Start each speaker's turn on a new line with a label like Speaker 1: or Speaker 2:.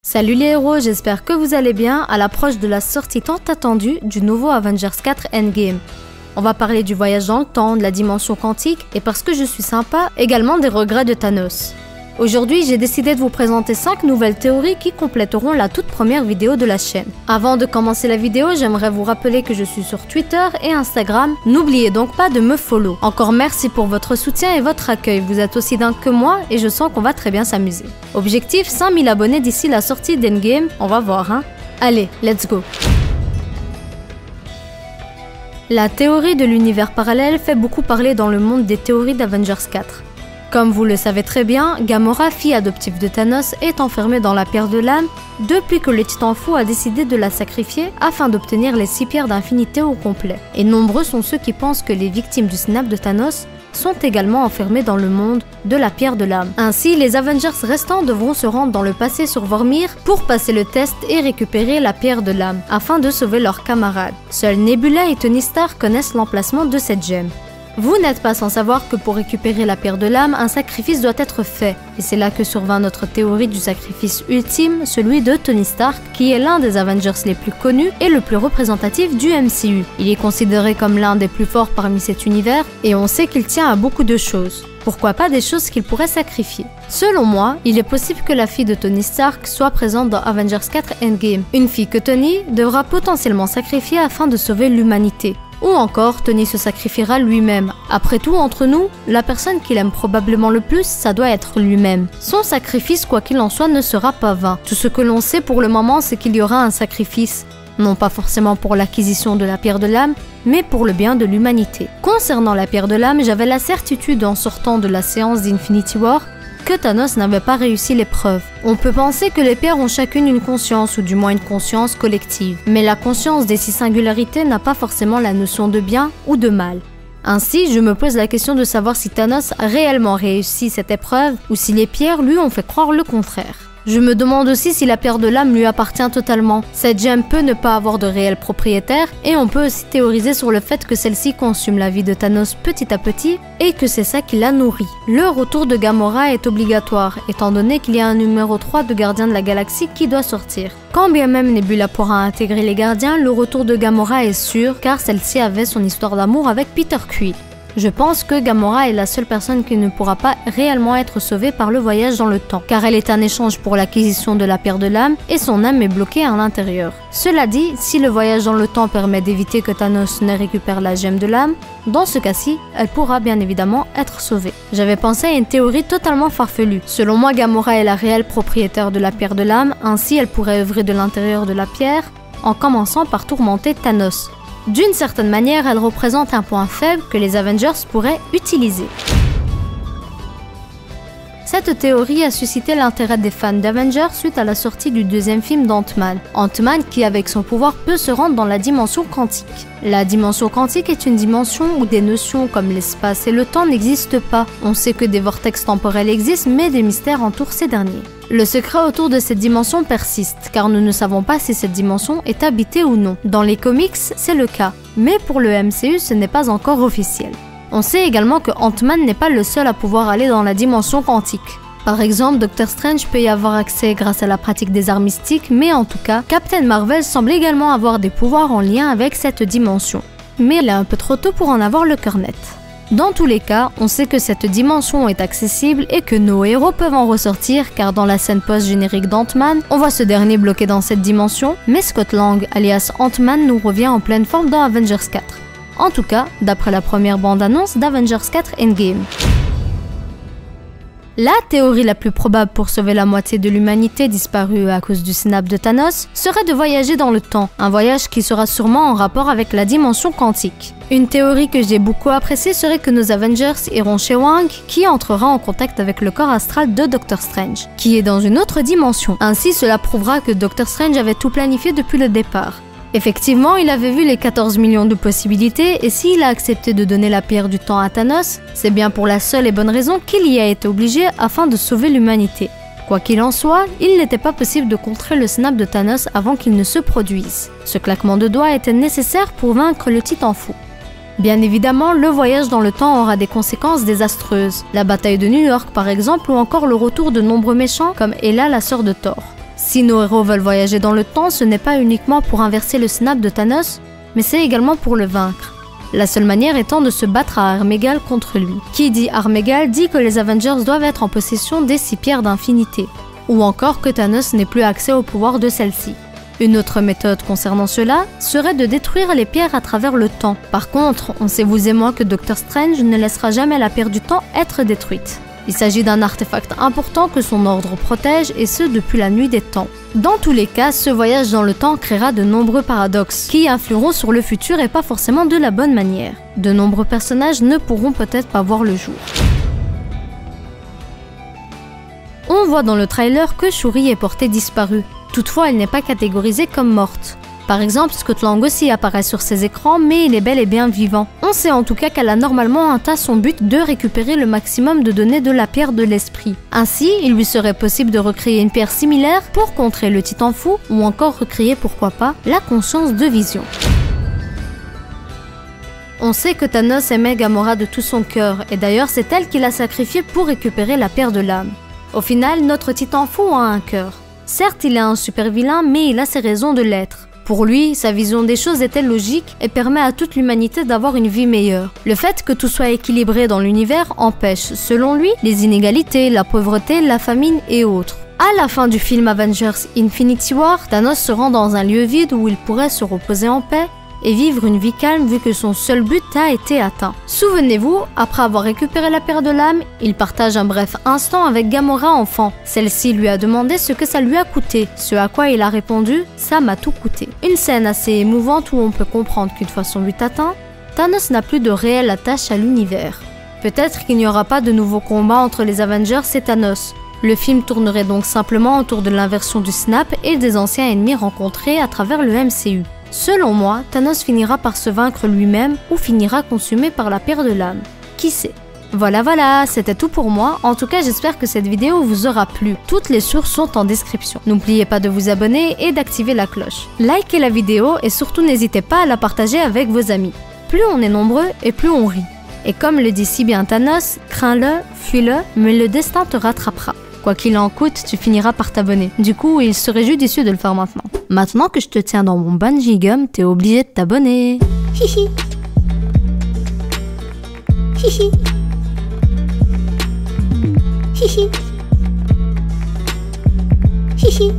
Speaker 1: Salut les héros, j'espère que vous allez bien à l'approche de la sortie tant attendue du nouveau Avengers 4 Endgame. On va parler du voyage dans le temps, de la dimension quantique et parce que je suis sympa, également des regrets de Thanos. Aujourd'hui, j'ai décidé de vous présenter 5 nouvelles théories qui compléteront la toute première vidéo de la chaîne. Avant de commencer la vidéo, j'aimerais vous rappeler que je suis sur Twitter et Instagram. N'oubliez donc pas de me follow. Encore merci pour votre soutien et votre accueil. Vous êtes aussi dingue que moi et je sens qu'on va très bien s'amuser. Objectif 5000 abonnés d'ici la sortie d'Endgame. On va voir, hein. Allez, let's go. La théorie de l'univers parallèle fait beaucoup parler dans le monde des théories d'Avengers 4. Comme vous le savez très bien, Gamora, fille adoptive de Thanos, est enfermée dans la pierre de l'âme depuis que le Titan Fou a décidé de la sacrifier afin d'obtenir les 6 pierres d'infinité au complet. Et nombreux sont ceux qui pensent que les victimes du snap de Thanos sont également enfermées dans le monde de la pierre de l'âme. Ainsi, les Avengers restants devront se rendre dans le passé sur Vormir pour passer le test et récupérer la pierre de l'âme afin de sauver leurs camarades. Seuls Nebula et Tony Stark connaissent l'emplacement de cette gemme. Vous n'êtes pas sans savoir que pour récupérer la pierre de l'âme, un sacrifice doit être fait. Et c'est là que survint notre théorie du sacrifice ultime, celui de Tony Stark, qui est l'un des Avengers les plus connus et le plus représentatif du MCU. Il est considéré comme l'un des plus forts parmi cet univers, et on sait qu'il tient à beaucoup de choses. Pourquoi pas des choses qu'il pourrait sacrifier? Selon moi, il est possible que la fille de Tony Stark soit présente dans Avengers 4 Endgame. Une fille que Tony devra potentiellement sacrifier afin de sauver l'humanité. Ou encore, Tony se sacrifiera lui-même. Après tout, entre nous, la personne qu'il aime probablement le plus, ça doit être lui-même. Son sacrifice, quoi qu'il en soit, ne sera pas vain. Tout ce que l'on sait pour le moment, c'est qu'il y aura un sacrifice. Non pas forcément pour l'acquisition de la pierre de l'âme, mais pour le bien de l'humanité. Concernant la pierre de l'âme, j'avais la certitude en sortant de la séance d'Infinity War que Thanos n'avait pas réussi l'épreuve. On peut penser que les pierres ont chacune une conscience, ou du moins une conscience collective. Mais la conscience des 6 singularités n'a pas forcément la notion de bien ou de mal. Ainsi, je me pose la question de savoir si Thanos a réellement réussi cette épreuve, ou si les pierres lui ont fait croire le contraire. Je me demande aussi si la pierre de l'âme lui appartient totalement. Cette gemme peut ne pas avoir de réel propriétaire et on peut aussi théoriser sur le fait que celle-ci consume la vie de Thanos petit à petit et que c'est ça qui la nourrit. Le retour de Gamora est obligatoire étant donné qu'il y a un numéro 3 de Gardiens de la Galaxie qui doit sortir. Quand bien même Nebula pourra intégrer les Gardiens, le retour de Gamora est sûr car celle-ci avait son histoire d'amour avec Peter Quill. Je pense que Gamora est la seule personne qui ne pourra pas réellement être sauvée par le voyage dans le temps, car elle est un échange pour l'acquisition de la pierre de l'âme et son âme est bloquée à l'intérieur. Cela dit, si le voyage dans le temps permet d'éviter que Thanos ne récupère la gemme de l'âme, dans ce cas-ci, elle pourra bien évidemment être sauvée. J'avais pensé à une théorie totalement farfelue. Selon moi, Gamora est la réelle propriétaire de la pierre de l'âme, ainsi elle pourrait œuvrer de l'intérieur de la pierre en commençant par tourmenter Thanos. D'une certaine manière, elle représente un point faible que les Avengers pourraient utiliser. Cette théorie a suscité l'intérêt des fans d'Avengers suite à la sortie du deuxième film d'Ant-Man. Ant-Man qui, avec son pouvoir, peut se rendre dans la dimension quantique. La dimension quantique est une dimension où des notions comme l'espace et le temps n'existent pas. On sait que des vortex temporels existent, mais des mystères entourent ces derniers. Le secret autour de cette dimension persiste, car nous ne savons pas si cette dimension est habitée ou non. Dans les comics, c'est le cas, mais pour le MCU, ce n'est pas encore officiel. On sait également que Ant-Man n'est pas le seul à pouvoir aller dans la dimension quantique. Par exemple, Doctor Strange peut y avoir accès grâce à la pratique des arts mystiques, mais en tout cas, Captain Marvel semble également avoir des pouvoirs en lien avec cette dimension. Mais il est un peu trop tôt pour en avoir le cœur net. Dans tous les cas, on sait que cette dimension est accessible et que nos héros peuvent en ressortir car dans la scène post-générique d'Ant-Man, on voit ce dernier bloqué dans cette dimension, mais Scott Lang, alias Ant-Man, nous revient en pleine forme dans Avengers 4. En tout cas, d'après la première bande-annonce d'Avengers 4 Endgame. La théorie la plus probable pour sauver la moitié de l'humanité disparue à cause du snap de Thanos serait de voyager dans le temps, un voyage qui sera sûrement en rapport avec la dimension quantique. Une théorie que j'ai beaucoup appréciée serait que nos Avengers iront chez Wong, qui entrera en contact avec le corps astral de Doctor Strange, qui est dans une autre dimension. Ainsi, cela prouvera que Doctor Strange avait tout planifié depuis le départ. Effectivement, il avait vu les 14 millions de possibilités et s'il a accepté de donner la pierre du temps à Thanos, c'est bien pour la seule et bonne raison qu'il y a été obligé afin de sauver l'humanité. Quoi qu'il en soit, il n'était pas possible de contrer le snap de Thanos avant qu'il ne se produise. Ce claquement de doigts était nécessaire pour vaincre le Titan Fou. Bien évidemment, le voyage dans le temps aura des conséquences désastreuses. La bataille de New York par exemple ou encore le retour de nombreux méchants comme Hela, la sœur de Thor. Si nos héros veulent voyager dans le temps, ce n'est pas uniquement pour inverser le snap de Thanos, mais c'est également pour le vaincre. La seule manière étant de se battre à armes égales contre lui. Qui dit armes égales dit que les Avengers doivent être en possession des 6 pierres d'infinité, ou encore que Thanos n'ait plus accès au pouvoir de celle-ci. Une autre méthode concernant cela serait de détruire les pierres à travers le temps. Par contre, on sait vous et moi que Doctor Strange ne laissera jamais la pierre du temps être détruite. Il s'agit d'un artefact important que son ordre protège, et ce depuis la nuit des temps. Dans tous les cas, ce voyage dans le temps créera de nombreux paradoxes qui influeront sur le futur et pas forcément de la bonne manière. De nombreux personnages ne pourront peut-être pas voir le jour. On voit dans le trailer que Shuri est portée disparue. Toutefois, elle n'est pas catégorisée comme morte. Par exemple, Scott Lang aussi apparaît sur ses écrans, mais il est bel et bien vivant. On sait en tout cas qu'elle a normalement atteint son but de récupérer le maximum de données de la pierre de l'esprit. Ainsi, il lui serait possible de recréer une pierre similaire pour contrer le Titan fou, ou encore recréer, pourquoi pas, la conscience de Vision. On sait que Thanos aimait Gamora de tout son cœur, et d'ailleurs c'est elle qui l'a sacrifié pour récupérer la pierre de l'âme. Au final, notre Titan fou a un cœur. Certes, il est un super vilain, mais il a ses raisons de l'être. Pour lui, sa vision des choses était logique et permet à toute l'humanité d'avoir une vie meilleure. Le fait que tout soit équilibré dans l'univers empêche, selon lui, les inégalités, la pauvreté, la famine et autres. À la fin du film Avengers Infinity War, Thanos se rend dans un lieu vide où il pourrait se reposer en paix et vivre une vie calme vu que son seul but a été atteint. Souvenez-vous, après avoir récupéré la pierre de l'âme, il partage un bref instant avec Gamora enfant. Celle-ci lui a demandé ce que ça lui a coûté, ce à quoi il a répondu « ça m'a tout coûté ». Une scène assez émouvante où on peut comprendre qu'une fois son but atteint, Thanos n'a plus de réelle attache à l'univers. Peut-être qu'il n'y aura pas de nouveaux combats entre les Avengers et Thanos. Le film tournerait donc simplement autour de l'inversion du snap et des anciens ennemis rencontrés à travers le MCU. Selon moi, Thanos finira par se vaincre lui-même ou finira consumé par la pierre de l'âme. Qui sait? Voilà, c'était tout pour moi. En tout cas, j'espère que cette vidéo vous aura plu. Toutes les sources sont en description. N'oubliez pas de vous abonner et d'activer la cloche. Likez la vidéo et surtout n'hésitez pas à la partager avec vos amis. Plus on est nombreux et plus on rit. Et comme le dit si bien Thanos, crains-le, fuis-le, mais le destin te rattrapera. Quoi qu'il en coûte, tu finiras par t'abonner. Du coup, il serait judicieux de le faire maintenant. Maintenant que je te tiens dans mon bungee gum, t'es obligé de t'abonner. Hihi. Hihi. Hihi. Hihi.